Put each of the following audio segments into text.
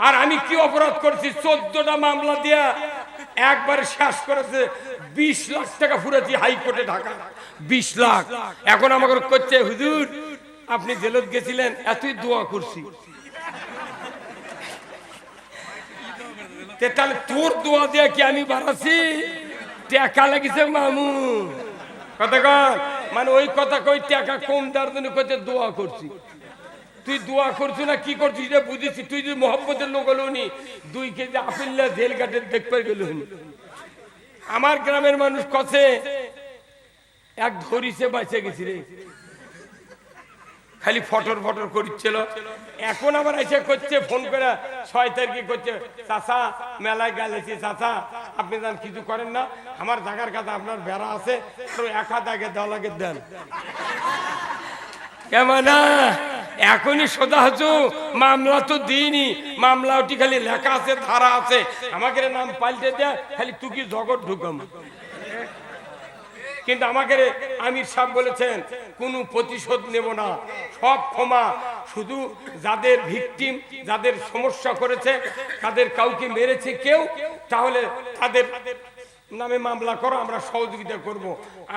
আর আমি কি অপরাধ করেছি? 14টা মামলা দিয়া একবারে শেষ করেছে। 20 লাখ টাকা ফুরেছি হাইকোর্টে ঢাকা, 20 লাখ। এখন আমাকে করছে, হুজুর আপনি জেলত গেছিলেন, এতই দোয়া করছি। তাহলে তোর দোয়া দিয়ে কি আমি বাড়াচ্ছি? টাকা লাগিছে মামু, কথা কর মানে ওই কথা কই, টাকা কম দেওয়ার জন্য কইতে দোয়া করছি। তুই দোয়া করছিস না কি করছিস রে বুঝেছি। তুই যদি মোহাম্মতের লোক হলো নি, 2 কেজি আপেল জেল কাটে দেখতে গেল। আমার গ্রামের মানুষ কছে এক ধরিছে বাঁচে গেছি রে, খালি ফটর ফটর করছিল। এখন আবার এসে করছে ফোন করে 6 তারিখে করছে, চাচা মেলায় গেলেছি, চাচা আপনি যান কিছু করেন না, আমার জায়গার কাছে আপনার বেড়া আছে, 1 হাত আগে দেওয়া লাগে দেন। কেমন এখনই সোজা হচ্ছ, মামলা তো দিইনি, মামলা ওটি খালি লেখা আছে, ধারা আছে, আমাকে নাম পাল্টে দেয়, খালি তুই কি জগৎ ঢুকাম। কিন্তু আমাকে আমির সাহেব বলেছেন কোনো প্রতিশোধ নেব না, সব ক্ষমা। শুধু যাদের ভিকটিম, যাদের সমস্যা করেছে, তাদের কাউকে মেরেছে কেউ, তাহলে তাদের নামে মামলা করো, আমরা সহযোগিতা করব।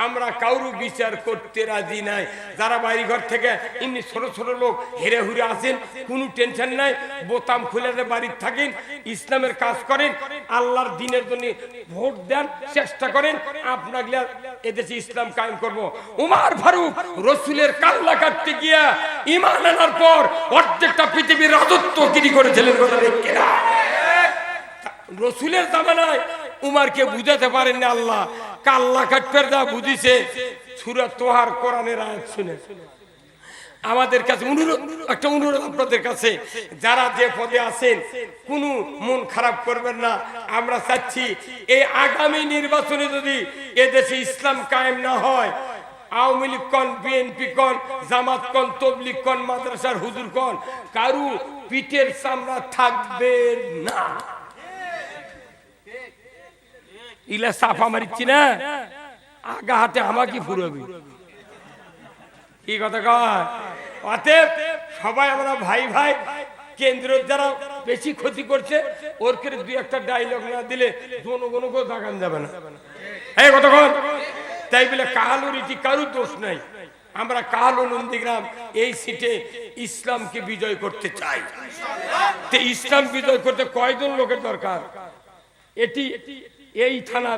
আমরা কারো বিচার করতে রাজি নাই। যারা বাইরে ঘর থেকে এমনি ছোট ছোট লোক হেরে হুরে আসেন, কোনো টেনশন নাই, বোতাম খুলে বাড়ির থাকেন, ইসলামের কাজ করেন, আল্লাহর দিনের জন্য ভোট দেন, চেষ্টা করেন, আপনাকে এদেশে ইসলাম কায়েম করব। উমর ফারুক রসুলের কাল্লা কাটতে গিয়া ঈমান আনার পর অর্ধেকটা পৃথিবীর রাজত্বগিরি করেছিলেন, কথা ঠিক কিনা? রসুলের জামানায় উমারকে বুঝাতে পারেন না আল্লাহ, কাল্লা কাটপের যা বুঝিছে সূরা তোহার কোরআনের আয়াত শুনে। আমাদের কাছে অনুরোধ, একটা অনুরোধ আপনাদের কাছে, যারা যে পদে আছেন কোনো মন খারাপ করবেন না। আমরা চাচ্ছি এই আগামী নির্বাচনে যদি এদেশে ইসলাম কায়েম না হয়, আওয়ামী লীগ কন, বিএনপি কন, জামাত কন, তবলিগ কন, মাদ্রাসার হুজুর কন, কারু পিঠের চামড়া থাকবে না। ইলা সাফা মারিচ্ছি না, আগা হাতে আমাকে ফুরবি, কি কথা কয়? অতএব সবাই আমরা ভাই ভাই। কেন্দ্রের যারা বেশি ক্ষতি করছে, ওর করে 2-1টা ডায়লগ না দিলে জনগণকেও দাগান যাবে না, এই কথা কন। তাই বলে কাহালুর ইটি কারুর দোষ নাই। আমরা কাহালু নন্দীগ্রাম এই সিটে ইসলামকে বিজয় করতে চাই। তো ইসলাম বিজয় করতে কয়জন লোকের দরকার? এটি এই থানা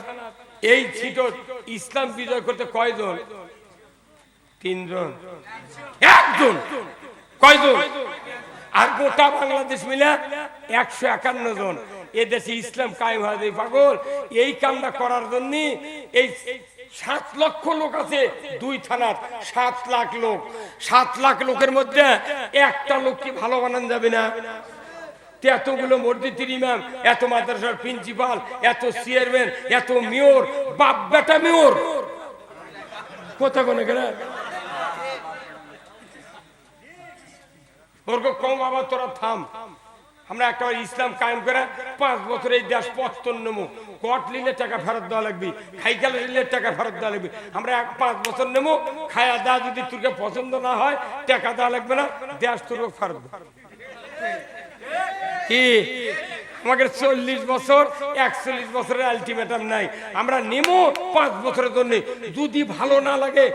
এই সিট ইসলাম বিজয় করতে কয়জন? 3 জন, 1 জন, কয়জন? আর গোটা বাংলাদেশ মিলে 151 জন। এদেশে ইসলাম কায়েম হয় যায় পাগল। এই কামটা করার জন্য এই 7 লক্ষ লোক আছে 2 থানার, 7 লাখ লোক। 7 লাখ লোকের মধ্যে একটা লোক কি ভালো বানানো যাবে না? এতগুলো মসজিদের ইমাম, এত মাদ্রাসার প্রিন্সিপাল, এত চেয়ারম্যান, এত মেয়র, বাপ বেটা মেয়র, কথা কোনে গেল ওর কম বাবা তোরা থাম। আমরা একটা ইসলাম কায়েম করে 5 বছর এই দেশ পত্তন নেবো। কট নিলে টাকা ফেরত দেওয়া লাগবে, খাইকালে নিলে টাকা ফেরত দেওয়া লাগবে। আমরা 5 বছর নেবো, খায়া দেওয়া যদি তোকে পছন্দ না হয় টাকা দেওয়া লাগবে না, দেশ তোর ফেরত কি? আমাকে 40 বছর 41 বছরের আলটিমেটাম নাই। আমরা নেমো 5 বছরের জন্য। যদি ভালো না লাগে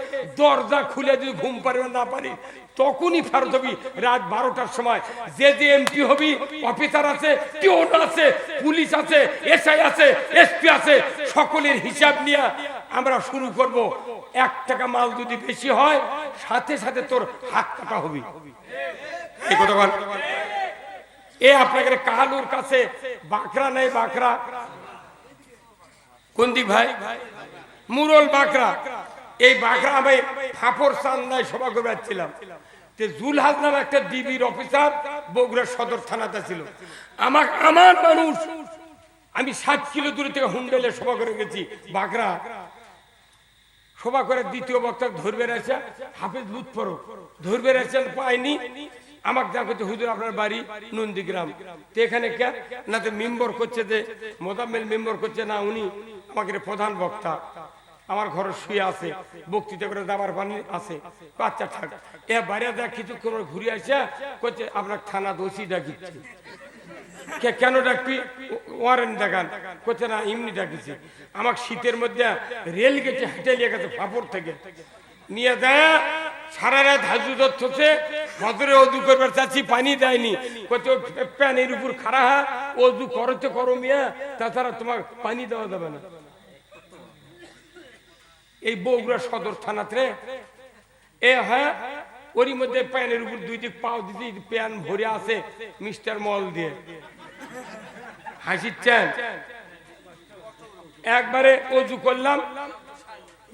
দরজা খুলে যদি ঘুম পারবে না পারি তখনই ফেরত হবি রাত 12টার সময়। যে যে এমপি হবি, অফিসার আছে, টিওন আছে, পুলিশ আছে, এসআই আছে, এসপি আছে, সকলের হিসাব নিয়ে আমরা শুরু করব। 1 টাকা মাল যদি বেশি হয় সাথে সাথে তোর হাত কাটা হবি। এই কথা বল। এ আপনাদের কাহালুর কাছে বাকরা নাই, বাকরা কোন দিক ভাই? মুরল বাকরা। এই বাকরা আমি ফাফর চান্দায় সভা করে যাচ্ছিলাম। জুলহাজ নামে একটা ডিবির অফিসার বগুড়া সদর থানাতে ছিল। আমার মানুষ, আমি 7 কিলো দূরে থেকে হুন্ডেলে সভা করে গেছি। বাকরা সভা করে দ্বিতীয় বক্তা ধরবে রয়েছে হাফিজ লুৎফর, ধরবে রয়েছেন পাইনি। আমাকে দেখো হুজুর আপনার বাড়ি নন্দীগ্রাম, তো এখানে কে না তো মেম্বর করছে, যে মোজাম্মেল মেম্বর করছে না, উনি আমাকে প্রধান বক্তা, আমার ঘরে শুয়ে আছে, বক্তৃতা করে দাবার পানি আছে। আচ্ছা থাক। এ বাইরে দেখ কিছু করে ঘুরে আসে করছে আপনার থানা দোষী ডাকিচ্ছে। কেন ডাকবি? ওয়ারেন্ট দেখান। কোথায় না এমনি ডাকিছি। আমাকে শীতের মধ্যে রেল গেছে, হেঁটে নিয়ে গেছে ফাপড় থেকে নিয়ে দেয়। সারা রাত হাজু ধরছে, ভদ্রে অজু করবার চাচ্ছি, পানি দেয়নি। কোথাও প্যানের উপর খাড়া হা, অজু করতে করো মিয়া, তাছাড়া তোমার পানি দেওয়া যাবে না। এই বগুড়া সদর থানাতে এ হ্যাঁ, ওরই মধ্যে প্যানের উপর দুই দিক পাও দিদি, প্যান ভরে আছে মিস্টার মল দিয়ে। হাসিচ্ছেন? একবারে অজু করলাম,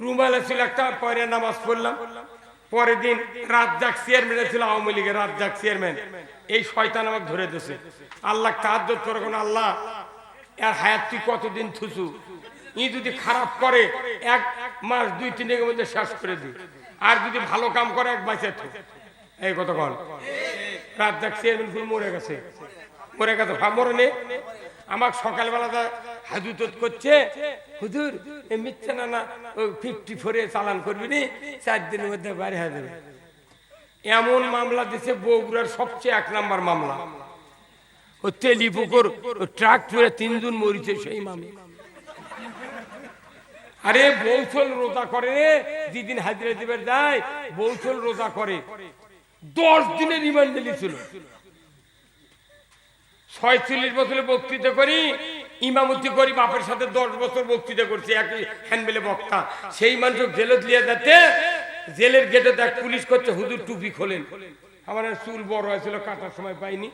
রুমালে ছিল একটা, পরে নামাজ পড়লাম। পরের দিন রাজ্জাক চেয়ারম্যান ছিল আওয়ামী লীগের, রাজ্জাক চেয়ারম্যান। এই শয়তান আমাকে ধরে দিয়েছে। আল্লাহ তাহাজ্জুদ করে কোন আল্লাহ এর হায়াত তুই কতদিন থুসু, ই যদি খারাপ করে 1 মাস 2-3 দিনের মধ্যে শেষ করে দি, আর যদি ভালো কাম করে 1 বছর থু। এই কথা বল। রাজ্জাক চেয়ারম্যান মরে গেছে, মরে গেছে মরে নে। আমাকে সকালবেলা হাজুত করছে, হুজুর মিথ্যে না 54 চালান করবি নি, 4 দিনের মধ্যে বাইরে হয়ে যাবে। এমন মামলা দিছে, বগুড়ার সবচেয়ে 1 নম্বর মামলা। ও তেলিপুকুর ট্রাক পুরে 3 জন মরিছে সেই মামলা। আরে বৌচল রোজা করে রে, যেদিন হাজিরা দিবার যায় বৌচল রোজা করে, 10 দিনের রিমান্ডে নিয়েছিল। 46 বছরে বক্তৃতা করি, ইমামতি করি, বাপের সাথে 10 বছর বক্তৃতা করছি, একই হ্যান্ডবেলে বক্তা। সেই মানুষ জেলত লিয়ে যাচ্ছে, জেলের গেটে দেখ পুলিশ করছে, হুজুর টুপি খোলেন। আমার চুল বড় হয়েছিল, কাটার সময় পাইনি,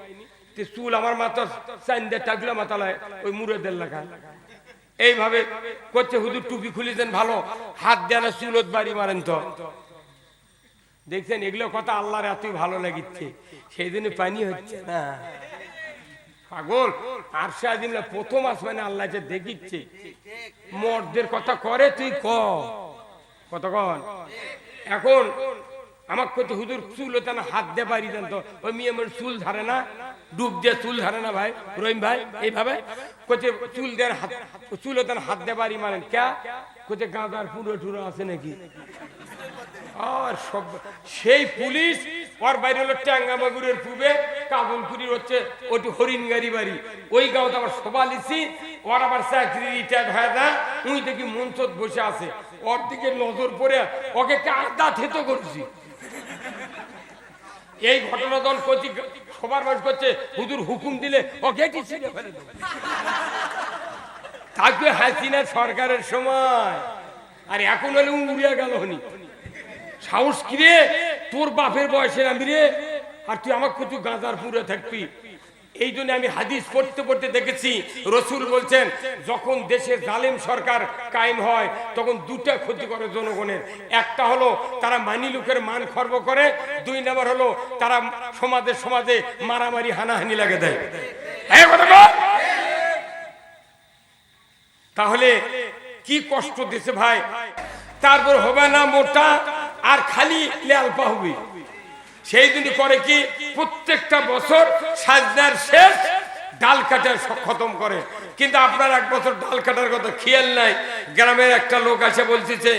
চুল আমার মাথা চাইন্দে টাকলা মাথালায় ওই মুরেদের লেখা। এইভাবে করছে, হুজুর টুপি খুলেছেন ভালো, হাত দেন চুলত বাড়ি মারেন। তো দেখছেন, এগুলো কথা আল্লাহর এতই ভালো লাগিচ্ছে, সেই দিনে পানি হচ্ছে না। পাগল আরশে আজিমলা প্রথম আসমানে আল্লাহ যে দেখিচ্ছে, মর্দের কথা করে তুই কতক্ষণ। এখন আমার কত হুজুর চুল হতে না হাত দিয়ে বাড়ি দেন। তো ওই মেয়ে আমার চুল ধরে না, ডুব দিয়ে চুল ধরে না ভাই, রহিম ভাই। এইভাবে কোথায় চুল দেওয়ার হাত, চুল হতে হাত দিয়ে বাড়ি মারেন কে? কোথায় গাঁদার পুরো টুরো আছে নাকি? আর সব সেই পুলিশ ওর বাইরে হলো ট্যাঙ্গামাগুরের পূবে, কাবুলপুরির হচ্ছে ওটি হরিণগাড়ি বাড়ি, ওই গাঁওতে আবার সবালিছি। ওর আবার চাকরি রিটায়ার্ড হয়ে যায়, উনি দেখি মঞ্চত বসে আছে, ওর দিকে নজর পড়ে ওকে আদা থেতো করছি। এই ঘটনা দল প্রতি সবার মানুষ করছে, হুজুর হুকুম দিলে ওকে ছিঁড়ে ফেলে দেবে। থাকবে হাসিনা সরকারের সময়, আর এখন হলে উড়িয়া গেল হনি। সাহস কিরে তোর বাপের বয়সের আমি রে, আর তুই আমাকে কিছু গাঁজার পুরে থাকবি। এই জন্য আমি হাদিস পড়তে পড়তে দেখেছি, রসুল বলছেন যখন দেশে জালেম সরকার কায়েম হয় তখন 2টা ক্ষতি করে জনগণের। একটা হলো তারা মানি লোকের মান খর্ব করে, 2 নম্বর হলো তারা সমাজে মারামারি হানাহানি লাগে দেয়। তাহলে কি কষ্ট দিছে ভাই। তারপর হবে না মোটা, আর খালি লেলপা হবে। সেই জন্য করে কি, প্রত্যেকটা বছর সাজদার শেষ ডাল কাটা খতম করে। কিন্তু আপনার 1 বছর ডাল কাটার কথা খেয়াল নাই। গ্রামের একটা লোক এসে বলতেছে,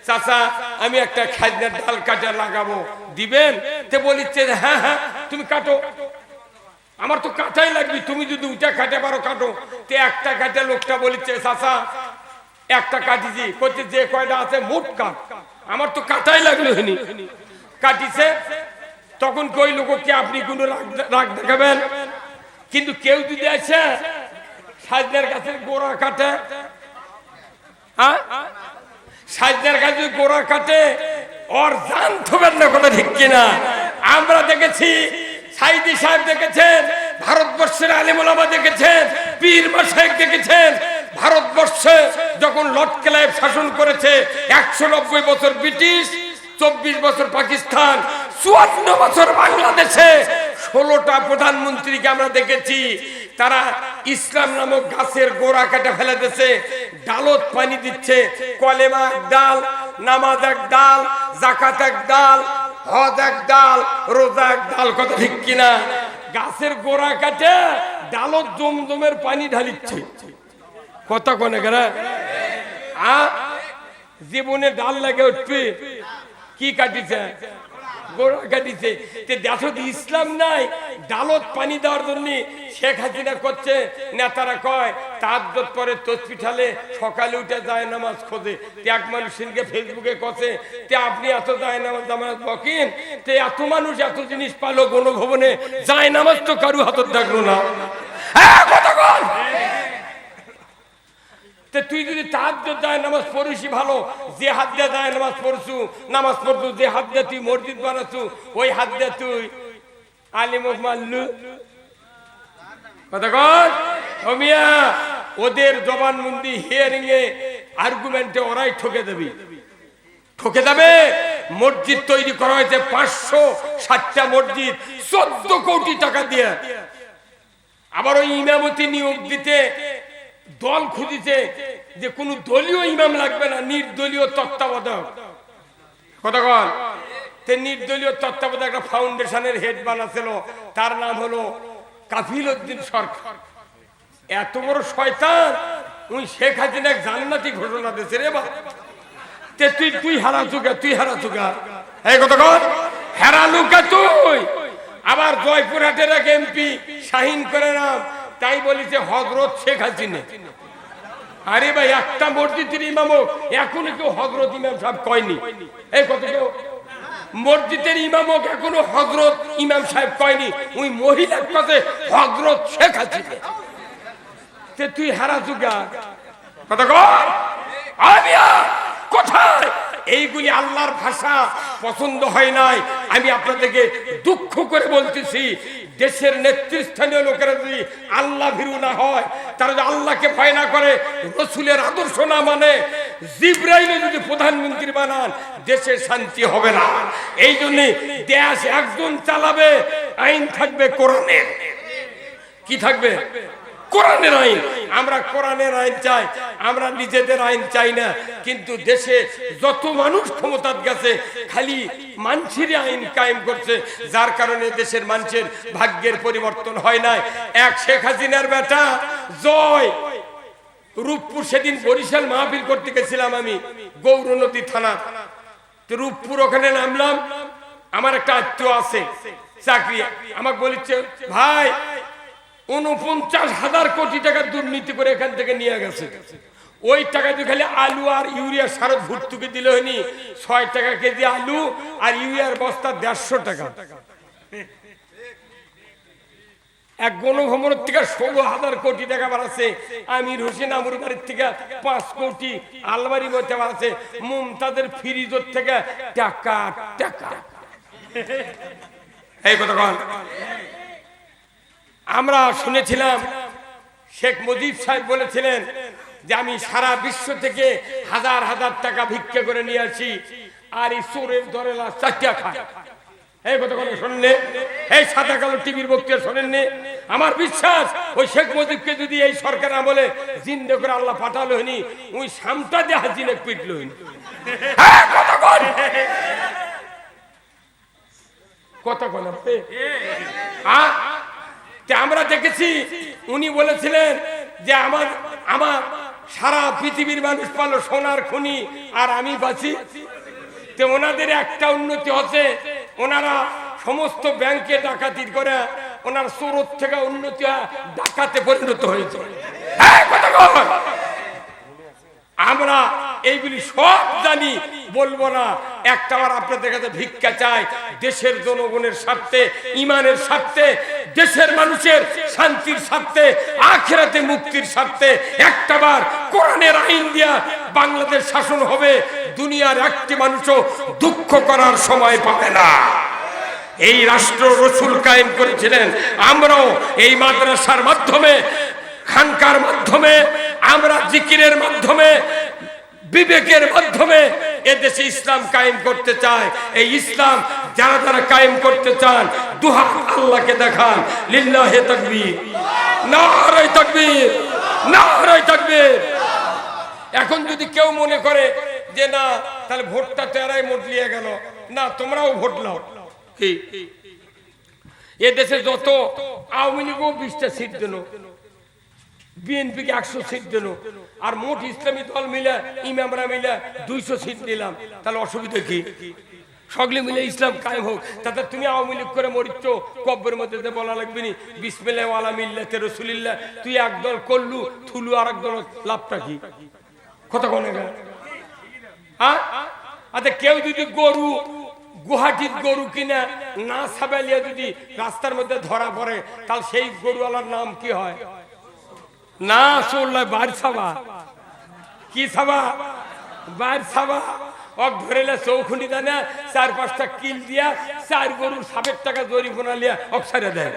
চাচা আমি একটা খাজনার ডাল কাটা লাগাবো, দিবেন? তে বলিচ্ছে হ্যাঁ হ্যাঁ তুমি কাটো, আমার তো কাটাই লাগবে, তুমি যদি 2টা কাটে পারো কাটো। তে একটা কাটে লোকটা বলিচ্ছে, চাচা একটা কাটিছি, করছে যে কয়টা আছে মোট কাট, আমার তো কাটাই লাগলো হয়নি। কাটিছে, তখন কই লোককে আপনি কোনো রাগ দেখাবেন? কিন্তু কেউ যদি আছে সাজদার গাছের গোড়া কাটে, হ্যাঁ সাজদার গাছের গোড়া কাটে, ওর জান থবেন না, কথা ঠিক কিনা? আমরা দেখেছি, সাইদি সাহেব দেখেছেন, ভারতবর্ষের আলেম ওলামা দেখেছেন, পীর মাশায়েখ দেখেছেন। ভারতবর্ষে যখন লর্ড ক্লাইভ শাসন করেছে, 190 বছর ব্রিটিশ, 24 বছর পাকিস্তান, 54 বছর বাংলাদেশে 16টা প্রধানমন্ত্রীকে আমরা দেখেছি তারা ইসলাম নামক গাছের গোড়া কেটে ফেলে দিচ্ছে, ডালত পানি দিচ্ছে। কলেমা এক ডাল, নামাজ এক ডাল, যাকাত এক ডাল, হজ এক ডাল, রোজা এক ডাল, কথা ঠিক কিনা? গাছের গোড়া কাটে ডালত জমজমের পানি ঢালিচ্ছে, কথা কোনে গেরা? জীবনে ডাল লাগে উঠবে, কি কাটিছে? গোড়া কাটিছে। দেখো ইসলাম নাই, ডালত পানি দেওয়ার জন্য শেখ হাসিনা করছে। নেতারা কয় তাহাজ্জুদ পরে তসবিহ ঠালে সকালে উঠে যায় নামাজ খোঁজে। এক মানুষকে ফেসবুকে কছে তে আপনি এত যায় নামাজ নামাজ বকেন, তে এত মানুষ এত জিনিস পালো গণভবনে, যায় নামাজ তো কারু হাতত থাকলো না। কতক্ষণ তুই যদি তাহাজ্জুদ যায় নামাজ পড়িসই ভালো, যে হাত দিয়ে যায় নামাজ পড়ছু, নামাজ পড়ছু, যে হাত দিয়ে তুই মসজিদ বানাচ্ছু, ওই হাত দিয়ে তুই আলিমক মারলু। কতক্ষণ ও মিয়া, ওদের জবানবন্দি হিয়ারিং এ আর্গুমেন্টে ওরাই ঠকে দেবে, ঠকে দেবে। মসজিদ তৈরি করা হয়েছে 560টা মসজিদ 14 কোটি টাকা দিয়ে। আবার ওই ইমামতি নিয়োগ দিতে দল খুঁজিছে যে কোন দলীয় ইমাম লাগবে না, নির্দলীয় তত্ত্বাবধায়ক। কতক্ষণ নির্দলীয় তত্ত্বাবধায়ক একটা ফাউন্ডেশনের হেড বানাছিল, তার নাম হলো কাফিল উদ্দিন সরকার। এত বড় শয়তান, ওই শেখ হাসিনা জান্নাতি ঘোষণা দিয়েছে রে বাবা। তুই হারাচুকা, তুই হারাচুকা, এই কতক্ষণ হারালুকা তুই। আবার জয়পুরহাটের এক এমপি শাহিন করে নাম, তাই বলিছে হযরত শেখ হাসিনা। আরে ভাই, একটা মসজিদের ইমামও এখনো কেউ হযরত ইমাম সাহেব কয়নি। এই কত কেউ মসজিদের ইমামক এখনো হযরত ইমাম সাহেব কয়নি, ওই মহিলার কাছে হযরত শেখ হাসিনা। তুই হারাচুকা, কতক্ষণ কোথায়? এইগুলি আল্লাহর ভাষা পছন্দ হয় নাই। আমি আপনাদেরকে দুঃখ করে বলতেছি, দেশের নেতৃস্থানীয় লোকেরা যদি আল্লাহ ভীরু না হয়, তারা যদি আল্লাহকে ভয় না করে, রসুলের আদর্শ না মানে, জিবরাইল যদি প্রধানমন্ত্রী বানান, দেশের শান্তি হবে না। এই জন্য দেশ একজন চালাবে, আইন থাকবে কোরআনের। কি থাকবে? কোরআনের আইন। আমরা কোরআনের আইন চাই, আমরা নিজেদের আইন চাই না। কিন্তু দেশে যত মানুষ ক্ষমতার গেছে, খালি মানুষের আইন কায়েম করছে, যার কারণে দেশের মানুষের ভাগ্যের পরিবর্তন হয় নাই। এক শেখ হাসিনার বেটা জয় রূপপুর, সেদিন বরিশাল মাহফিল করতে গেছিলাম আমি, গৌরনদী থানা। রূপপুর ওখানে নামলাম, আমার একটা আত্মীয় আছে চাকরি, আমাকে বলেছে ভাই 49,000 কোটি টাকা দুর্নীতি করে এখান থেকে নিয়ে গেছে। ওই টাকা দিয়ে খালি আলু আর ইউরিয়া সার ভর্তুকি দিলে হয়নি 6 টাকা কেজি আলু আর ইউরিয়ার বস্তা 150 টাকা। এক গণভবনের থেকে 16,000 কোটি টাকা বাড়াচ্ছে। আমির হোসেন আমুর বাড়ির থেকে 5 কোটি আলমারি মধ্যে বাড়াচ্ছে। মুমতাদের ফ্রিজের থেকে টাকা টাকা। এই কথা কন। আমরা শুনেছিলাম শেখ মুজিব সাহেব বলেছিলেন যে আমি সারা বিশ্ব থেকে হাজার হাজার টাকা ভিক্ষা করে নিয়ে আসি, আর এই চোরের দরেলা চাটিয়া খায়। এই কথা কোনো শোনেননি? এই সাদা কালো টিভির বক্তৃতা শোনেননি? আমার বিশ্বাস ওই শেখ মুজিবকে যদি এই সরকার আমলে জিন্দে করে আল্লাহ পাঠালো হয়নি, ওই সামটা দিয়ে হাজিনে পিটলো হয়নি। কথা বলে আমরা দেখেছি, উনি বলেছিলেন যে আমার সারা পৃথিবীর মানুষ পালো সোনার খনি আর আমি বাঁচি। তো ওনাদের একটা উন্নতি হচ্ছে, ওনারা সমস্ত ব্যাংকে ডাকাতি করে ওনার চোরত থেকে উন্নতি ডাকাতে পরিণত হয়েছে। আমরা এইগুলি সব জানি, বলবো না। একটাবার আপনাদের কাছে ভিক্ষা চাই, দেশের জনগণের স্বার্থে, ইমানের স্বার্থে, দেশের মানুষের শান্তির স্বার্থে, আখিরাতে মুক্তির স্বার্থে একটাবার কোরআনের আইন দিয়া বাংলাদেশ শাসন হবে। দুনিয়ার একটি মানুষও দুঃখ করার সময় পাবে না। এই রাষ্ট্র রসুল কায়েম করেছিলেন। আমরাও এই মাদ্রাসার মাধ্যমে, খানকার মাধ্যমে, আমরা জিকিরের মাধ্যমে, বিবেকের মাধ্যমে এদেশে ইসলাম কায়েম করতে চায়। এই ইসলাম যারা যারা কায়েম করতে চান, দুহাত আল্লাহকে দেখান। লিল্লাহে তাকবীর, নারে তাকবীর, নারে তাকবীর। এখন যদি কেউ মনে করে যে না, তাহলে ভোটটা তো এরাই মোট লিয়ে গেল, না তোমরাও ভোট নাও। কি এদেশে যত আওয়ামী লীগও 20টা সিট দিল, বিএনপিকে 100 সিট দিল, আর মোট ইসলামী দল মিলে, ইমামরা মিলে 200 সিট দিলাম, তাহলে অসুবিধা কি? সকলে মিলে ইসলাম কায়েম হোক। তাতে তুমি আওয়ামী লীগ করে মরিচ্ছ, কব্বরের মধ্যে বলা লাগবে নি বিসমিল্লাহ ওয়ালা মিল্লাতে রাসূলিল্লাহ। তুই একদল করলু থুলু আর একদল লাভটা কি? কথা কোনে গেল? হ্যাঁ, আচ্ছা কেউ যদি গরু গুয়াহাটির গরু কিনা না সাবালিয়া যদি রাস্তার মধ্যে ধরা পড়ে, তাহলে সেই গরুওয়ালার নাম কি হয়? না চললে বার সাবা। কি সাবা? বার সাবা। ওক ধরেলে চৌখুনি দেয় না, 4-5টা কিল দিয়া 4 গরুর 7 টাকা জরিমানা লিয়া ওক সারে দেয়।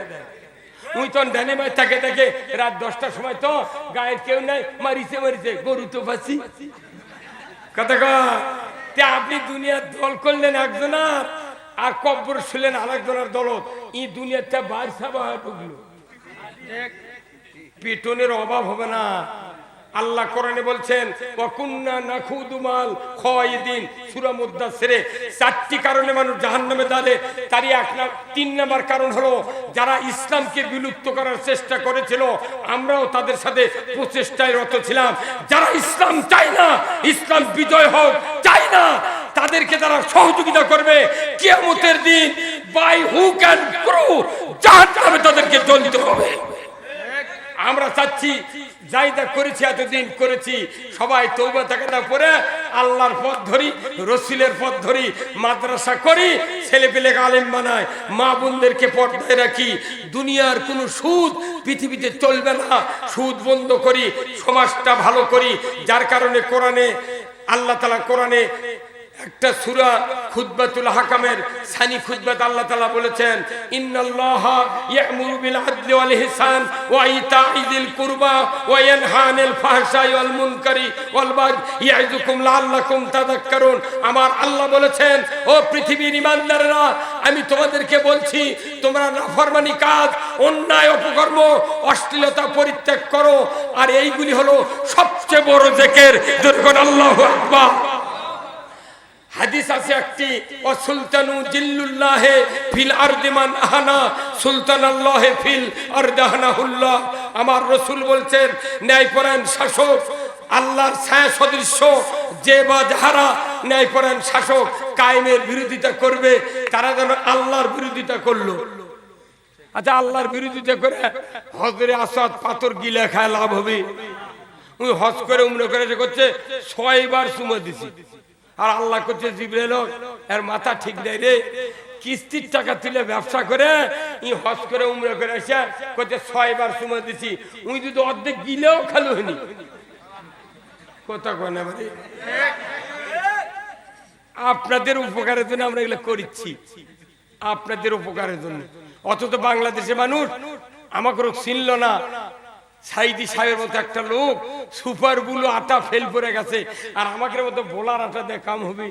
উই তো ডানে মাই থাকে থাকে রাত 10টার সময় তো গায়ের কেউ নাই, মারিছে গরু তো বাঁচি। কথা তে আপনি দুনিয়ার দল করলেন একজনের আর কব্বর শুনলেন আরেকজনের দলত। ই দুনিয়াতে বার সাবা ঢুকলো, পিটনের অভাব হবে না। আল্লাহ কোরআনে বলছেন ওয়াকুন্না নাখুদু মাল খায়দিন, সূরা মুদাসসিরে 4টি কারণে মানুষ জাহান্নামে যাবে। তারই 3 নাম্বার কারণ হলো যারা ইসলামকে বিলুপ্ত করার চেষ্টা করেছিল, আমরাও তাদের সাথে প্রচেষ্টায় রত ছিলাম। যারা ইসলাম চায় না, ইসলাম বিজয় হোক চায় না, তাদেরকে যারা সহযোগিতা করবে কিয়ামতের দিন বাই হুক এন্ড ক্রুক জাহান্নামে তাদেরকে জ্বলতে হবে। আমরা চাচ্ছি যাইদা করেছি, এতদিন করেছি, সবাই তওবা তাকওয়া করে আল্লাহর পথ ধরি, রাসূলের পথ ধরি, মাদ্রাসা করি, ছেলেপেলে আলেম বানাই, মা বোনদেরকে পর্দায় রাখি। দুনিয়ার কোনো সুদ পৃথিবীতে চলবে না, সুদ বন্ধ করি, সমাজটা ভালো করি। যার কারণে কোরআনে আল্লাহ তাআলা কোরআনে একটা সূরা খুতবাতুল হাকামের সানি খুতবাত আল্লাহ তাআলা বলেছেন ইন্নাল্লাহা ইয়া'মুরু বিল আদলি ওয়াল ইহসান ওয়া ইতাইযিল কুরবা ওয়া ইয়ানহা আনিল ফাহশাই ওয়াল মুনকারি ওয়াল বাগই ইয়াইযুকুম লাআল্লাকুম তাযাক্কারুন। আমার আল্লাহ বলেছেন, ও পৃথিবীর ঈমানদাররা, আমি তোমাদেরকে বলছি তোমরা নাফরমানি কাজ, অন্যায় অপকর্ম, অশ্লীলতা পরিত্যাগ করো। আর এইগুলি হলো সবচেয়ে বড় জিকির। যখন আল্লাহু আকবার। হাদিস আছে একটি, ও সুলতানু জিল্লুল্লাহে ফিল আরদি মান আহানা সুলতানাল্লাহে ফিল আরদাহানাহুল্লাহ। আমার রাসূল বলছেন, ন্যায়পরায়ণ শাসক আল্লাহর ছায়া সদৃশ্য, যে বা যাহারা ন্যায়পরায়ণ শাসক কায়েমের বিরোধিতা করবে, তারা যেন আল্লাহর বিরোধিতা করলো। আচ্ছা, আল্লাহর বিরোধিতা করে হজরে আসাদ পাথর গিলে খায় লাভ হবে? ওই হজ করে উমরা করে করছে 6 বার চুমা দিছি, আর আল্লাহ করছে জিবরাইল এর মাথা ঠিক নাই রে, কিস্তির টাকা তুলে ব্যবসা করে ই হজ করে উমরা করে এসে করছে 6 বার চুমা দিছি। উই যদি অর্ধেক গিলেও খালো হয়নি। কথা কয় না ভাই? আপনাদের উপকারের জন্য আমরা এগুলো করছি, আপনাদের উপকারের জন্য। অথচ বাংলাদেশের মানুষ আমাকে চিনল না। সাইদি সাহেবের মতো একটা লোক সুপার বুলু আটা ফেল করে গেছে, আর আমাকে মতো বোলার আটা দিয়ে কাম হবে?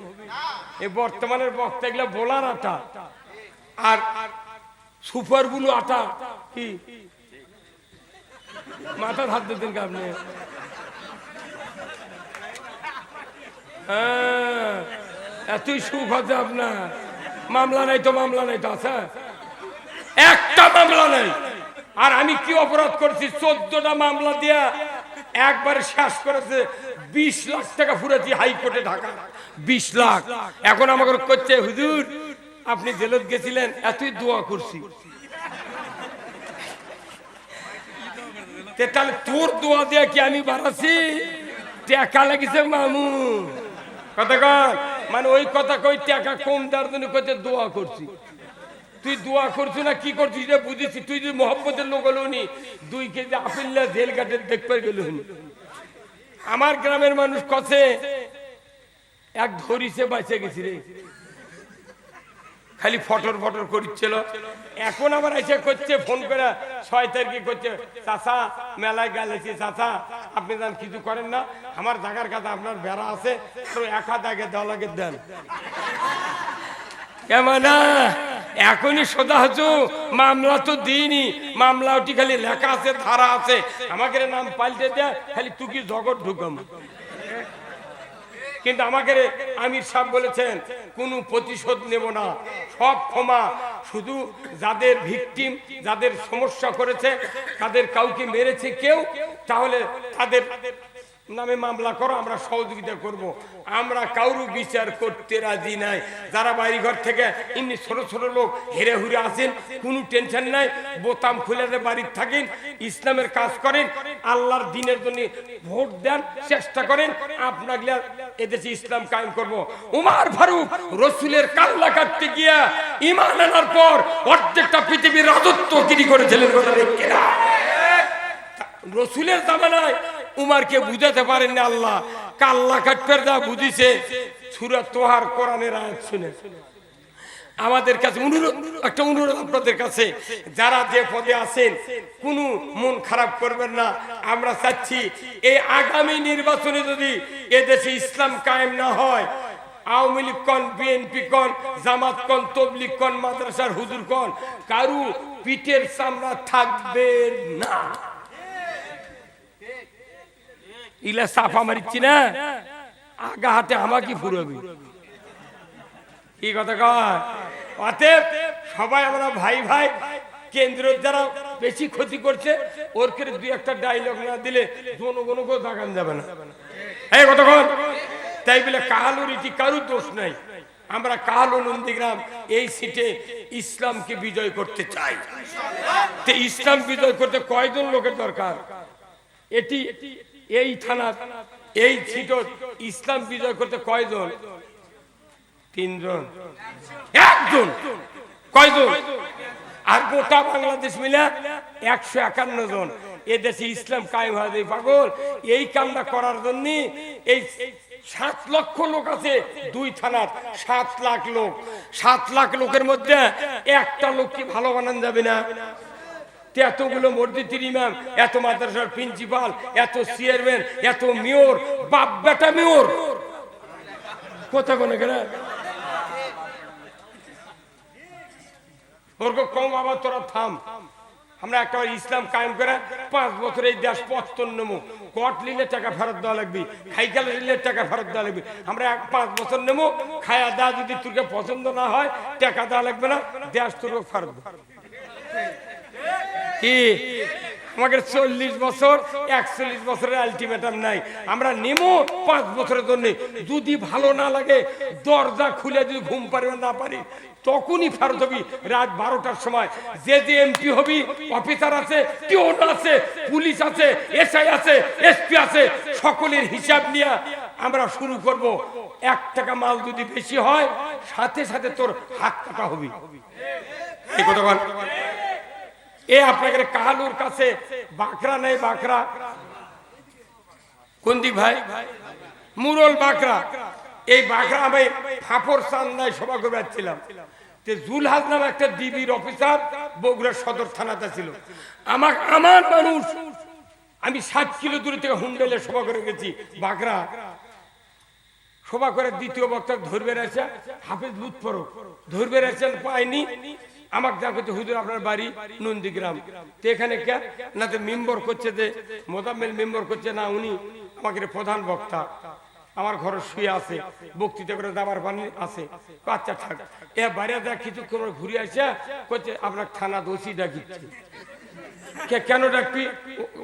এই বর্তমানের বক্তা এগুলো বোলার আটা আর সুপার বুলু আটা কি মাথা হাত দিতেন আপনি? হ্যাঁ, এতই সুখ আছে আপনার। মামলা নাই তো, মামলা নাই তো, আছে একটা মামলা নাই। আর আমি কি অপরাধ করছি? 14টা মামলা দিয়া একবারে শেষ করেছে। 20 লাখ টাকা ফুরেছি হাইকোর্টে ঢাকা, 20 লাখ। এখন আমাকে করছে, হুজুর আপনি জেলত গেছিলেন, এতই দোয়া করছি। তাহলে তোর দোয়া দিয়া কি আমি বাড়াছি? টাকা লাগিছে মামু। কথা কর মানে ওই কথা কই, টাকা কম দেওয়ার জন্য কইতে দোয়া করছি। তুই দোয়া করছিস না কি করছিস রে বুঝেছি। তুই যদি মোহাম্মতের লোক হলো নি, 2 কেজি আপেল জেল কাটে দেখতে গেল। আমার গ্রামের মানুষ কছে এক ধরিছে বাঁচে গেছি রে, খালি ফটর ফটর করছিল। এখন আবার এসে করছে ফোন করে 6 তারিখে করছে, চাচা মেলায় গেলেছি, চাচা আপনি যান কিছু করেন না, আমার জায়গার কাছে আপনার বেড়া আছে, তো 1 হাত আগে দেওয়া লাগে দেন। কেমন এখনই সোজা হচ্ছ, মামলা তো দিইনি, মামলা ওটি খালি লেখা আছে, ধারা আছে, আমাকে নাম পাল্টে দেয়, খালি তুই কি জগৎ ঢুকাম। কিন্তু আমাকে আমির সাহেব বলেছেন কোনো প্রতিশোধ নেব না, সব ক্ষমা। শুধু যাদের ভিকটিম, যাদের সমস্যা করেছে, তাদের কাউকে মেরেছে কেউ, তাহলে তাদের নামে মামলা করো, আমরা সহযোগিতা করব। আমরা কারো বিচার করতে রাজি নাই। যারা বাড়িঘর থেকে এমনি ছোট ছোট লোক হেরে হুরে আসেন, কোনো টেনশন নাই, বোতাম খুলে বাড়ির থাকেন, ইসলামের কাজ করেন, আল্লাহর দিনের জন্য ভোট দেন, চেষ্টা করেন, আপনাকে এদেশে ইসলাম কায়েম করব। উমর ফারুক রসুলের কাল্লা কাটতে গিয়া ঈমান আনার পর অর্ধেকটা পৃথিবীর রাজত্ব তিনি করেছিলেন। কথা ঠিক কিনা? রসুলের জামানায় উমারকে বুঝাতে পারেন না আল্লাহ, কাল্লা কাটপের যা বুঝিছে সূরা তোহার কোরআনের আয়াত শুনে। আমাদের কাছে একটা অনুরোধ আপনাদের কাছে, যারা যে পদে আছেন কোনো মন খারাপ করবেন না। আমরা চাচ্ছি এই আগামী নির্বাচনে যদি এদেশে ইসলাম কায়েম না হয়, আওয়ামী লীগ কন, বিএনপি কন, জামাত কন, তবলিগ কন, মাদ্রাসার হুজুর কন, কারু পিঠের চামড়া থাকবে না। ইলা সাফা মারিচ্ছি না, আগা হাতে আমাকে ফুরবি। কি কথা কয়? অতএব সবাই আমরা ভাই ভাই। কেন্দ্রের যারা বেশি ক্ষতি করছে ওর করে দুই একটা ডায়লগ না দিলে জনগণকেও দাগান যাবে না। এই কথা কন। তাই বলে কাহালুর ইটি কারুর দোষ নাই। আমরা কাহালু নন্দীগ্রাম এই সিটে ইসলামকে বিজয় করতে চাই। তো ইসলাম বিজয় করতে কয়জন লোকের দরকার? এটি এই থানা এই সিট ইসলাম বিজয় করতে কয়জন? 3 জন, 1 জন, কয়জন? আর গোটা বাংলাদেশ মিলে 151 জন। এদেশে ইসলাম কায়েম হয়ে যায় পাগল। এই কামটা করার জন্য এই 7 লক্ষ লোক আছে 2 থানার, 7 লাখ লোক। 7 লাখ লোকের মধ্যে একটা লোক কি ভালো বানান যাবে না? এতগুলো মসজিদের ইমাম, এত মাদ্রাসার প্রিন্সিপাল, এত চেয়ারম্যান, এত মেয়র, বাপ বেটা মেয়র, কোথা কোনে গেলে ওরকম কম। আবার তোরা থাম, আমরা একটা ইসলাম কায়েম করে 5 বছর এই দেশ পত্তন নেবো। কট নিলে টাকা ফেরত দেওয়া লাগবে, খাইকাল নিলে টাকা ফেরত দেওয়া লাগবে। আমরা 5 বছর নেবো, খায়া দা যদি তোকে পছন্দ না হয় টাকা দেওয়া লাগবে না, দেশ তোর ফেরত দেবো। কি আমাকে 40 বছর 41 বছরের আলটিমেটাম নাই। আমরা নেমো 5 বছরের জন্য। যদি ভালো না লাগে দরজা খুলে যদি ঘুম পারবে না পারি তখনই ফেরত হবি। রাত 12টার সময় যে যে এমপি হবি, অফিসার আছে, টিওন আছে, পুলিশ আছে, এসআই আছে, এসপি আছে, সকলের হিসাব নিয়ে আমরা শুরু করব। 1 টাকা মাল যদি বেশি হয় সাথে সাথে তোর হাত কাটা হবি। এই কথা বল। এ আপনাদের কাহালুর কাছে বাকরা নেই, বাকরা কোন দিক ভাই? মুরল বাকরা। এই বাকরা আমি ফাফর চান্দায় সভা করে যাচ্ছিলাম। জুলহাজ নামে একটা ডিবির অফিসার বগুড়া সদর থানাতে ছিল। আমার মানুষ, আমি 7 কিলো দূরে থেকে হুন্ডেলে সভা করে গেছি। বাকরা সভা করে দ্বিতীয় বক্তা ধরবে রয়েছে হাফেজ লুৎফরক, ধরবে রয়েছেন পায়নি। আমাকে দেখো হুজুর আপনার বাড়ি নন্দীগ্রাম, তো এখানে কে না তো মেম্বর করছে, যে মোজাম্মেল মেম্বর করছে না, উনি আমাকে প্রধান বক্তা, আমার ঘরে শুয়ে আছে, বক্তৃতা করে দাবার পানি আছে। আচ্ছা থাক। এ বাইরে দেখ কিছু ঘুরে আসে করছে আপনার থানা দোষী ডাকিচ্ছে। কেন ডাকবি?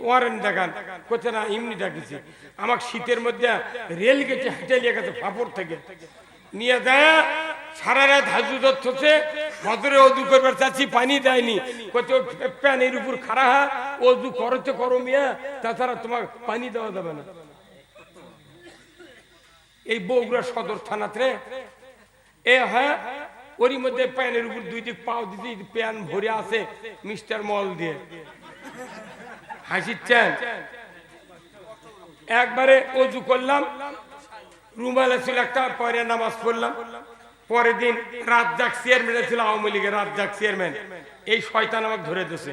ওয়ারেন্ট দেখান। করছে না এমনি ডাকিছে। আমাকে শীতের মধ্যে রেল গেছে, হেঁটে নিয়ে গেছে ফাপড় থেকে নিয়ে দেয়। সারা রাত হাজু ধরছে, ভদ্রে অজু করবার চাচ্ছি, পানি দেয়নি। প্যানের উপর খাড়া হা, অজু করতে করো মিয়া, তাছাড়া তোমার পানি দেওয়া যাবে না। এই বগুড়া সদর থানাতে এ হ্যাঁ, ওরই মধ্যে প্যানের উপর 2 দিক পাও দিদি প্যান ভরে আছে মিস্টার মল দিয়ে। হাসিচ্ছেন? একবারে অজু করলাম, রুমালে ছিল একটা, পরে নামাজ পড়লাম। পরের দিন রাজ্জাক চেয়ারম্যান ছিল আওয়ামী লীগের, রাজ্জাক চেয়ারম্যান। এই শয়তান আমাকে ধরে দিয়েছে।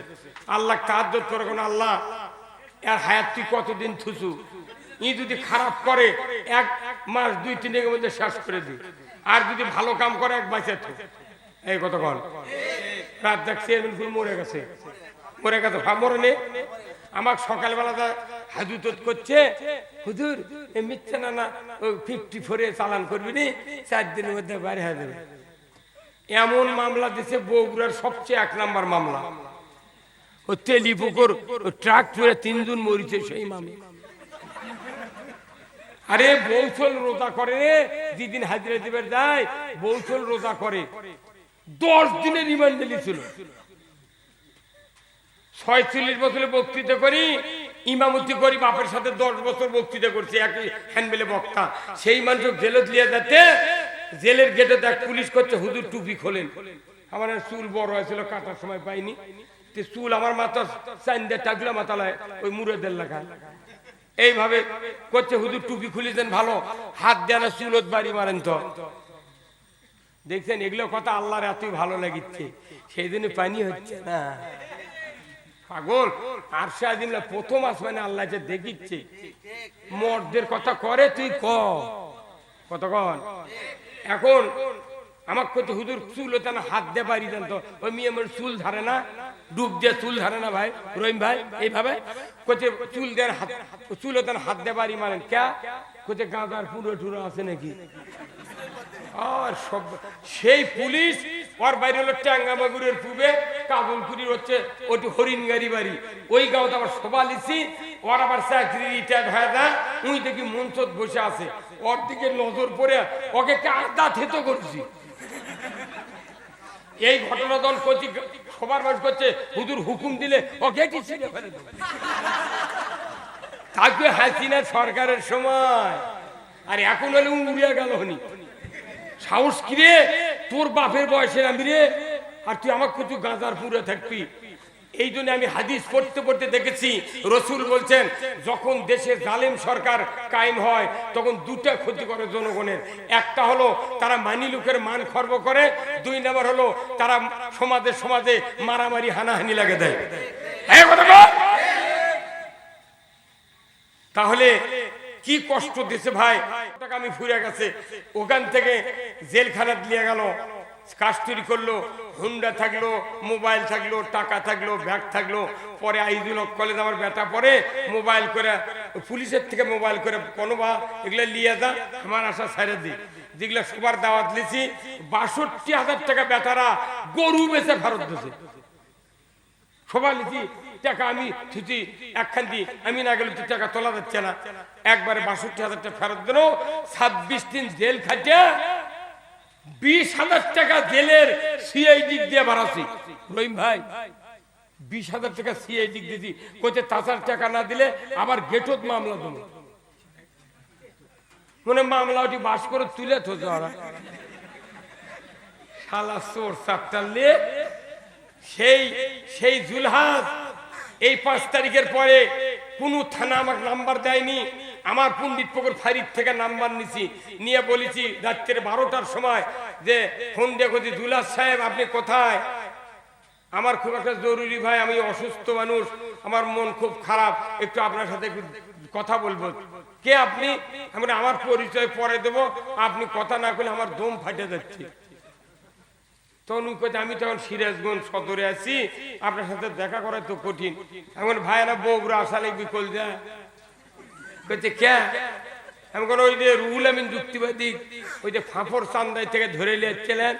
আল্লাহ তাহাজ্জুদ করে কোন আল্লাহ এর হায়াত তুই কতদিন থুসু, ই যদি খারাপ করে 1 মাস 2-3 দিনের মধ্যে শেষ করে দি, আর যদি ভালো কাম করে 1 বছর থু। এই কথা বল। রাজ্জাক চেয়ারম্যান মরে গেছে, মরে গেছে। মরে নে আমাকে সকালবেলা হাজুত করছে, হুজুর মিথ্যে না না 54 চালান করবি নি, 4 দিনের মধ্যে বাইরে হয়ে যাবে। এমন মামলা দিছে বগুড়ার সবচেয়ে 1 নম্বর মামলা। ও তেলিপুকুর ট্রাক চড়ে 3 জন মরিছে সেই মামলা। আরে বৌচল রোজা করে রে, যেদিন হাজিরা দিবে যায় বৌচল রোজা করে, 10 দিনের রিমান্ডে ছিল। 46 বছরে বক্তৃতা করি, ইমামতি করি, বাপের সাথে 10 বছর বক্তৃতা করছি, একই হ্যান্ডবেলে বক্তা। সেই মানুষ জেলত লিয়ে যাচ্ছে, জেলের গেটে দেখ পুলিশ করছে, হুজুর টুপি খোলেন। আমার চুল বড় হয়েছিল, কাটার সময় পাইনি, চুল আমার মাথা চাইন্দে টাকলা মাথালায় ওই মুরেদের লেখা এইভাবে করছে, হুজুর টুপি খুলেছেন ভালো, হাত দেন চুলত বাড়ি মারেন। তো দেখছেন এগুলো কথা আল্লাহর এতই ভালো লাগিচ্ছে, সেই দিনে পানি হচ্ছে না পাগল। আরশে আজিমলা প্রথম আসমানে আল্লাহ যে দেখিচ্ছে, মর্দের কথা করে তুই কতক্ষণ। এখন আমার করতে হুজুর চুল হতে না, হাত দিয়ে বাড়ি দেন। তো ওই মেয়ে আমার চুল ধরে না, ডুব দিয়ে চুল ধরে না ভাই, রহিম ভাই এইভাবে করছে, চুল দেন হাত, চুল হতে হাত দিয়ে বাড়ি মারেন কে করছে, গাঁদার পুরো টুরো আছে নাকি। আর সব সেই পুলিশ ওর বাইরে হলো ট্যাঙ্গামাগুরের পূবে, কাবুলপুরির হচ্ছে ওটি হরিণগাড়ি বাড়ি, ওই গাঁওতে আবার সভা লিছি। ওর আবার চাকরি রিটায়ার হয়ে যায়, উই দেখি মঞ্চত বসে আছে, ওর দিকে নজর পড়ে ওকে কাদা থেতো করছি। এই ঘটনা দল করছি, সবার মানুষ করছে, হুজুর হুকুম দিলে ওকে ছিঁড়ে ফেলে দেবে। থাকবে হাসিনা সরকারের সময়, আর এখন হলে উড়িয়া গেল হনি। সাহস কিরে তোর বাপের বয়সের আমি রে, আর তুই আমার কিছু গাঁজার পুরে থাকবি। এই জন্য আমি হাদিস পড়তে পড়তে দেখেছি, রসুল বলছেন যখন দেশে জালেম সরকার কায়েম হয় তখন দুটা ক্ষতি করে জনগণের। একটা হলো তারা মানি লোকের মান খর্ব করে, 2 নম্বর হলো তারা সমাজে মারামারি হানাহানি লাগে দেয়। তাহলে কি কষ্ট দিছে ভাই, টাকা আমি ফুরে গেছে, ওখান থেকে জেলখানা দিয়ে গেল, কাস্টডি করলো, হুন্ডা থাকলো, মোবাইল থাকলো, টাকা থাকলো, ব্যাগ থাকলো। পরে আইজুল হক কলেজ আমার বেটা পরে মোবাইল করে, পুলিশের থেকে মোবাইল করে কোনো বা এগুলো লিয়ে যা, আমার আশা ছেড়ে দিই। যেগুলো সবার দাওয়াত লিছি, 62,000 টাকা বেটারা গরু বেচে ফেরত দিয়েছে। সবাই লিছি টাকা আমি থুচি একখান দিয়ে, আমি না গেলে তো টাকা তোলা যাচ্ছে না। একবারে 62,000 টাকা ফেরত দিল, 26 দিন জেল খাটিয়ে 20,000 টাকা জেলের সিআইডি দিয়ে বাড়াচ্ছি। রহিম ভাই 20,000 টাকা সিআইডি দিয়েছি, কইতে তাছাড় টাকা না দিলে আবার গেটত মামলা দেবো। মনে মামলা ওটি বাস করে তুলে তো যারা শালা চোর চাপটালে। সেই জুলহাজ এই 5 তারিখের পরে কোন থানা আমাকে নাম্বার দেয়নি। আমার পণ্ডিতপুকুর ফাঁড়ির থেকে নাম্বার নিছি, নিয়ে বলেছি রাত্রে 12টার সময় যে ফোন দিয়ে বলছি, জুলহাজ সাহেব আপনি কোথায়, আমার খুব একটা জরুরি ভাই, আমি অসুস্থ মানুষ, আমার মন খুব খারাপ, একটু আপনার সাথে একটু কথা বলবো। কে আপনি? আমার পরিচয় পরে দেবো, আপনি কথা না করলে আমার দম ফাটে যাচ্ছে। তখন আমি তখন সিরাজগঞ্জ সদরে আছি, আপনার সাথে দেখা করা তো কঠিন। এখন ভাইয়েরা বগুড়া আসা লাগবি কল যায় কে, আমি ওই যে রুহুল আমিন যুক্তিবাদী ওই যে ফাঁপড় চান্দাই থেকে ধরে নিয়েছিলেন,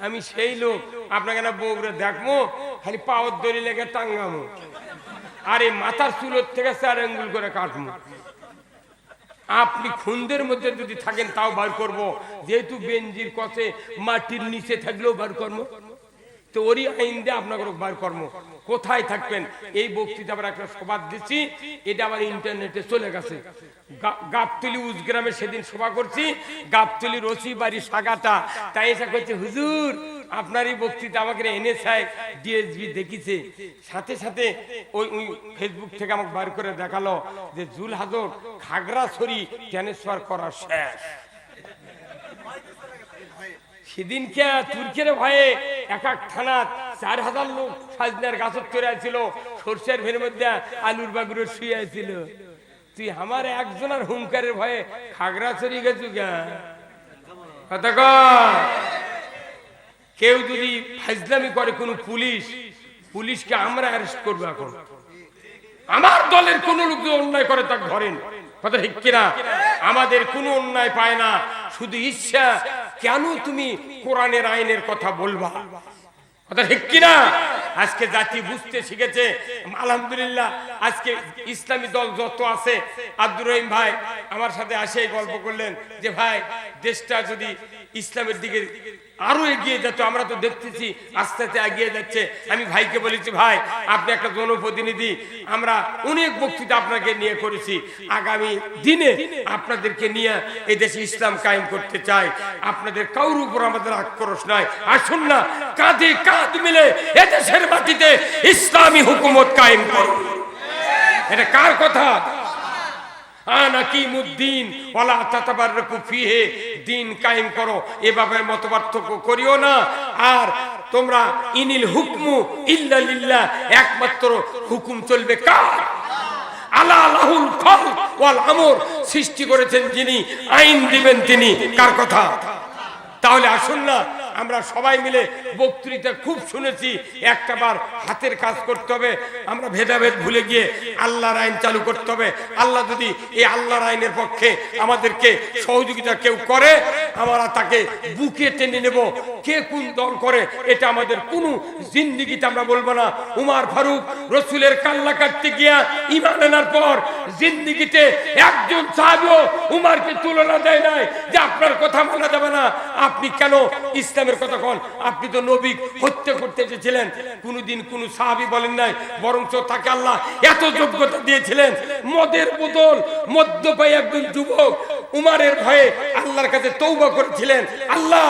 আমি সেই লোক। আপনাকে না বগুড়া দেখবো, খালি পাওয়ার দড়ি লেগে টাঙ্গামো, আর এই মাথার চুলোর থেকে 4 আঙ্গুল করে কাটবো। আপনি খুন্দের মধ্যে যদি থাকেন তাও বার করব, যেহেতু বেঞ্জির কষে মাটির নিচে থাকলেও বার করবো, তো ওরই আইন দিয়ে আপনাকে বার কর্ম। কোথায় থাকবেন? এই বক্তৃতা আবার একটা সভা দিচ্ছি, এটা আবার ইন্টারনেটে চলে গেছে। গাবতলি উজগ্রামে সেদিন সভা করছি, গাবতলি রসি বাড়ি সাগাটা, তাই এসে করছে, হুজুর আপনার এই বক্তৃতা আমাকে এনএসআই ডিএসবি দেখিছে, সাথে সাথে ওই ফেসবুক থেকে আমাকে বার করে দেখালো যে জুলহাজর খাগড়াছড়ি ট্রান্সফার করা শেষ। সেদিন কে তুর্কের ভয়ে এক থানা 4,000 লোক সাজনার গাছের চড়ে ছিল, সর্ষের ভের মধ্যে আলুর বাগুরের শুয়ে ছিল। তুই আমার একজনের হুঙ্কারের ভয়ে খাগড়াছড়ি গেছু কথা কর। কেউ যদি ফাজলামি করে কোন পুলিশকে আমরা অ্যারেস্ট করবো। এখন আমার দলের কোন লোক যদি অন্যায় করে তাকে ধরেন, কথা ঠিক কিনা? আমাদের কোনো অন্যায় পায় না, শুধু ইচ্ছা কেন তুমি কোরআনের আইনের কথা বলবা, কথা ঠিক কিনা? আজকে জাতি বুঝতে শিখেছে আলহামদুলিল্লাহ। আজকে ইসলামী দল যত আছে, আব্দুর রহিম ভাই আমার সাথে আসে গল্প করলেন যে ভাই দেশটা যদি ইসলামের দিকে আরো এগিয়ে যেত, আমরা তো দেখতেছি আস্তে আস্তে এগিয়ে যাচ্ছে। আমি ভাইকে বলেছি ভাই আপনি একটা জনপ্রতিনিধি, আমরা অনেক বক্তৃতা আপনাকে নিয়ে করেছি, আগামী দিনে আপনাদেরকে নিয়ে এই দেশে ইসলাম কায়েম করতে চাই, আপনাদের কারোর উপর আমাদের আক্রোশ নয়, আসুন না কাঁধে কাঁধ মিলে এদেশের মাটিতে ইসলামী হুকুমত কায়েম করুন। এটা কার কথা? আনাকিমুদ্দিন ওয়ালা তাতাবাররাকু ফিহি, দিন কায়েম করো, এভাবে মতপার্থক্য করিও না। আর তোমরা ইনিল হুকমু ইল্লা লিল্লাহ, একমাত্র হুকুম চলবে কার? আলা লাহুল খালক ওয়াল আমর, সৃষ্টি করেছেন যিনি, আইন দিবেন তিনি। কার কথা? তাহলে আসুন না আমরা সবাই মিলে বক্তৃতা খুব শুনেছি, একটাবার হাতের কাজ করতে হবে, আমরা ভেদাভেদ ভুলে গিয়ে আল্লাহর আইন চালু করতে হবে। আল্লাহ যদি এই আল্লাহর আইনের পক্ষে আমাদেরকে সহযোগিতা কেউ করে, আমরা তাকে বুকে টেনে নেব। কে কোন দল করে এটা আমাদের কোনো জিন্দিগিতে আমরা বলবো না। উমর ফারুক রসুলের কাল্লা কাটতে গিয়া ঈমান আনার পর জিন্দিগিতে একজন সাহাবীও উমরকে তুলনা দেয় নাই যে আপনার কথা মানা যাবে না, আপনি কেন ইসলামের কথা কোন, আপনি তো নবী হত্যা করতে এসেছিলেন। কোনদিন কোন সাহাবী বলেন নাই, বরঞ্চ তাকে আল্লাহ এত যোগ্যতা দিয়েছিলেন। মদের বোতল মদ্যপায়ী একজন যুবক উমরের ভয়ে আল্লাহর কাছে তওবা করেছিলেন, আল্লাহ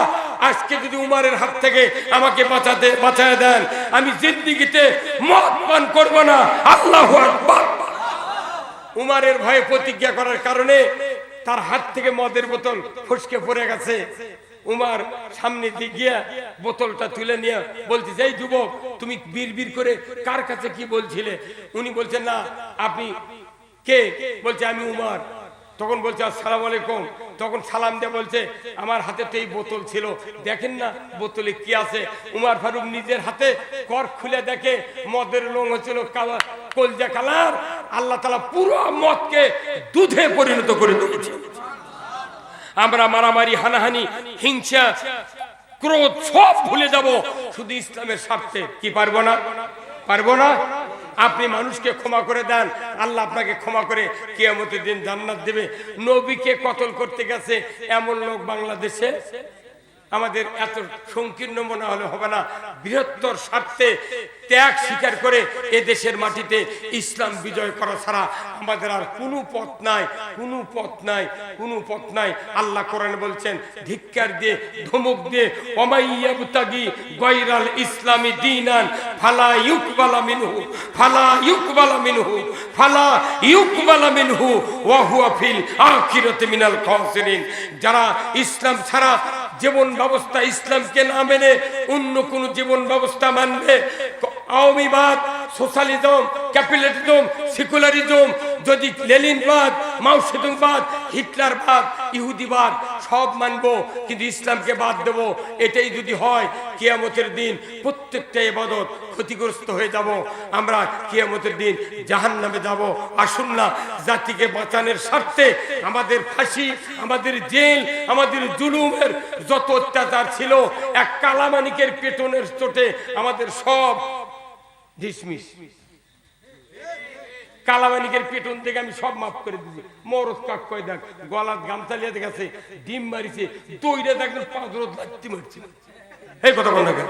আজকে যদি উমরের হাত থেকে আমাকে বাঁচায় দেন, আমি জিন্দেগিতে মদ পান করব না। আল্লাহু আকবার। উমরের ভয়ে প্রতিজ্ঞা করার কারণে তার হাত থেকে মদের বোতল ফসকে পড়ে গেছে। উমর সামনে দিয়ে গিয়া বোতলটা তুলে নিয়ে বলছে, এই যুবক তুমি বিড়বিড় করে কার কাছে কি বলছিলে? উনি বলছেন না, আপনি কে? বলছে আমি উমর। তখন বলছে আসসালামু আলাইকুম। তখন সালাম দিয়ে বলছে আমার হাতে তো এই বোতল ছিল, দেখেন না বোতলে কি আছে। উমর ফারুক নিজের হাতে কর্ক খুলে দেখে মদের রং হচ্ছিল কলজা কালার। আল্লাহ তাআলা পুরো মদকে দুধে পরিণত করে দিয়েছে। আমরা মারামারি, হানাহানি, হিংসা, ক্রোধ সব ভুলে যাব, শুধু ইসলামের স্বার্থে। কি পারবো না? পারবো না? আপনি মানুষকে ক্ষমা করে দেন, আল্লাহ আপনাকে ক্ষমা করে কিয়ামতের দিন জান্নাত দেবে। নবীকে কতল করতে গেছে এমন লোক বাংলাদেশে আমাদের এত সংকীর্ণ মনে হলে হবে না। বৃহত্তর স্বার্থে ত্যাগ স্বীকার করে এ দেশের মাটিতে ইসলাম বিজয় করা ছাড়া আমাদের আর কোনো পথ নাই, কোনো পথ নাই, কোনো পথ নাই। আল্লাহ কোরআনে বলছেন, ধিক্কার দিয়ে, ধমক দিয়ে, ওমাইয়াবতাগি গায়রাল ইসলামি দীনান ফালা ইউকবালা মিনহু, ফালা ইউকবালা মিনহু, ফালা ইউকবালা মিনহু ওয়া হুয়া ফিল আখিরাতি মিনাল খাসিরিন। যারা ইসলাম ছাড়া জীবন ব্যবস্থা, ইসলামকে না মেনে অন্য কোন জীবন ব্যবস্থা মানবে, আওয়ামীবাদ, সোশ্যালিজম, ক্যাপিটালিজম, সেকুলারিজম, যদি লেনিনবাদ, মাও সেতুংবাদ, হিটলারবাদ, ইহুদিবাদ সব মানবো, কিন্তু ইসলামকে বাদ দেব, এটাই যদি হয় কিয়ামতের দিন প্রত্যেকটা ইবাদত ক্ষতিগ্রস্ত হয়ে যাব, আমরা কিয়ামতের দিন জাহান্নামে যাব। আসুন না জাতিকে বাঁচানোর স্বার্থে আমাদের ফাঁসি, আমাদের জেল, আমাদের জুলুমের যত অত্যাচার ছিল, এক কালামানিকের পেটনের চোটে আমাদের সব ডিসমিস। কালামানিকের পেটন থেকে আমি সব মাফ করে দিচ্ছি। মরদ কাক কয় দেখ, গলাত গামছা লিয়ে গেছে, ডিম মারিছে, দইরে দেখবেন পাঁচরত লাত্তি মারছে। এই কথা বল না কেন?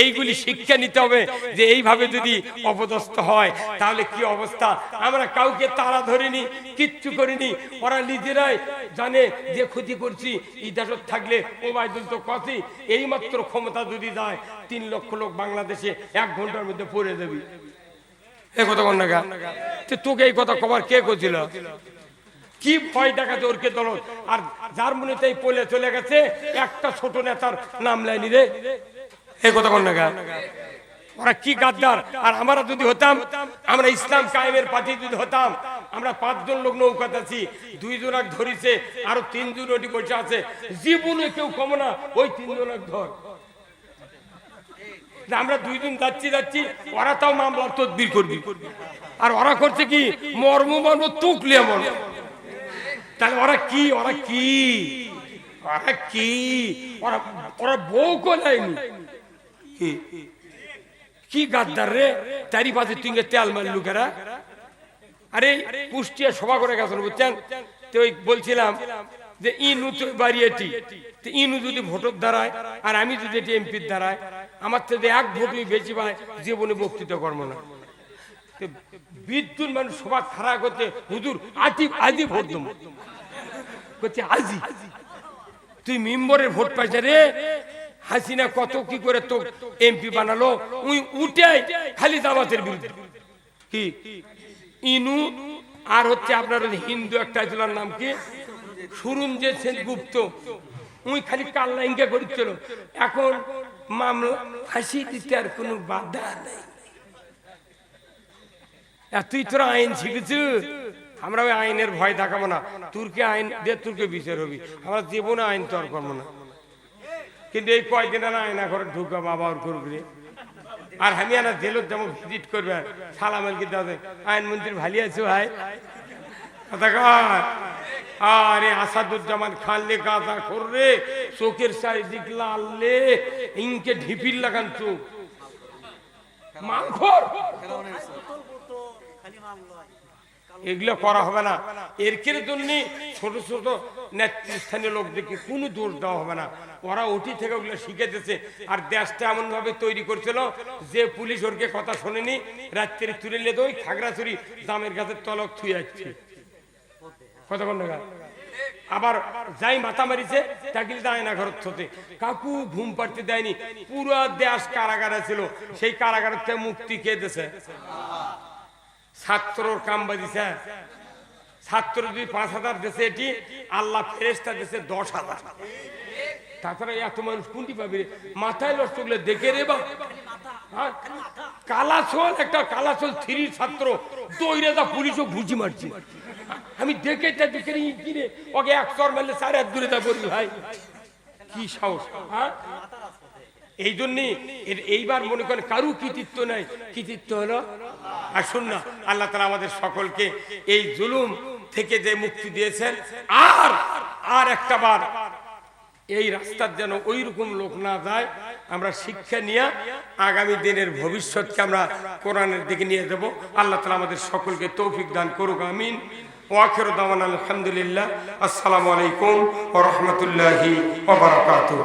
এইগুলি শিক্ষা নিতে হবে যে এইভাবে যদি অপদস্থ হয় তাহলে কি অবস্থা। আমরা কাউকে তাড়া ধরিনি, কিচ্ছু করিনি, ওরা নিজেরাই জানে যে ক্ষতি করছি। ইজাজত থাকলে ওবায়দুল তো কথি, এই মাত্র ক্ষমতা যদি যায় 3 লক্ষ লোক বাংলাদেশে 1 ঘন্টার মধ্যে পড়ে দেবে। এই কথা বল না কেন? তোকে এই কথা কবার কে কছিল? কি ভয় দেখাতে ওরকে দলত। আর জার্মানিতেই পলে চলে গেছে, একটা ছোট নেতার নাম লাইনি রে। এই কথা বল না কেন? ওরা কি গাদ্দার। আর আমরা যদি হতাম, আমরা ইসলাম কায়েমের পার্টি যদি হতাম, আমরা 5 জন লোক নৌকাতে আছি, 2 জন ধরিছে, আরো 3 জন ওটি বসে আছে, জীবনে কেউ কম না, ওই 3 জন ধর। আমরা 2 জন যাচ্ছি, ওরা তাও মামলার তদবির করবি, আর ওরা করছে কি মর্ম মর্ম তুকলিয়া মর্ম। তাহলে ওরা কি, ওরা কি, ওরা কি, ওরা বউ কো নেয়নি, কি গাদ্দার রে, তারই পাশে তুই তেল মার লোকেরা। আরে কুষ্টিয়া সভা করে গেছেন বুঝছেন, তো ওই বলছিলাম যে ইনু তো বাড়িয়েটি, ইনু যদি ভোটের দ্বারায় আর আমি যদি এটি এমপির দ্বারায়, আমার থেকে এক ভোটই বেশি পায়, জীবনে বক্তৃতা করবো না। বিদ্যুৎ মানুষ সভা খারাপ করতে, হুজুর আজই ভোট দেবো করছে, আজই তুই মেম্বরের ভোট পাইছে রে। হাসিনা কত কি করে তো এমপি বানালো, উই উঠে খালি জামাতের বিরুদ্ধে। কি ইনু আর হচ্ছে আপনার হিন্দু একটা ছিল, নাম কি সুরঞ্জিত সেনগুপ্ত, উই খালি কাল্লাইঙ্গা করছিল। এখন মামলা ফাঁসি দিতে আর কোনো বাধা নেই। তুই তোরা আইন শিখেছি, আমরা ওই আইনের ভয় দেখাবো না। তুর্কে আইন দিয়ে তুর্কে বিচার হবি, আমরা জীবনে আইন তো আর করবো না। কিন্তু এই কয়দিন আয়না করে ঢুকা বাবা ওর করবে। আর আমি আনা জেলত যেমন ভিজিট করবে, সালাম কিন্তু আইনমন্ত্রী ভালি আছো ভাই, আরে আসাদুজ্জামান খান লে কাজা করবে, চোখের চারিদিক লাললে ইনকে ঢিপির লাগান চোখ মাংখর, এগুলো করা হবে না। এর জন্য ছোট ছোট নেতৃস্থানীয় লোকদেরকে কোনো দোষ দেওয়া হবে না, ওরা ওটি থেকে ওগুলো শিখেতেছে। আর দেশটা এমন ভাবে তৈরি করছিল যে পুলিশ ওরকে কথা শোনেনি, রাত্রে তুলে নিয়ে ওই খাগড়াছড়ি দামের গাছের তলক থুয়ে যাচ্ছে কতক্ষণ টাকা। আবার যাই মাথা মারিছে তাকে আয়না ঘর থতে, কাকু ঘুম পাড়তে দেয়নি। পুরো দেশ কারাগারে ছিল, সেই কারাগার থেকে মুক্তি কে দিয়েছে? ছাত্রর কাম বাজিছে। ছাত্র যদি 5,000 দেশে, এটি আল্লাহ ফেরেশতা দেশে 10,000। তাছাড়া এত মানুষ কোনটি পাবি? মাথায় নষ্ট করলে দেখে রে বা কালাচল, একটা কালাচল 3 ছাত্র দৌড়ে যা পুলিশও ঘুষি মারছে। আমি দেখে কিনে ওকে 1 চর মারলে 4 হাত দূরে তা বলবি ভাই কি সাহস। হ্যাঁ, এই জন্যে এইবার মনে করেন কারু কৃতিত্ব নাই, কৃতিত্ব হলো আসুন না আল্লাহ তাআলা আমাদের সকলকে এই জুলুম থেকে যে মুক্তি দিয়েছেন। আর একটা বার এই রাস্তার যেন ওই রকম লোক না যায়, আমরা শিক্ষা নিয়ে আগামী দিনের ভবিষ্যৎকে আমরা কোরআনের দিকে নিয়ে যাব। আল্লাহ তাআলা আমাদের সকলকে তৌফিক দান করুক, আমিন। ওয়া আখিরু দাওয়ানা আলহামদুলিল্লাহ। আসসালামু আলাইকুম ওয়া রাহমাতুল্লাহি ওয়া বারাকাতুহু।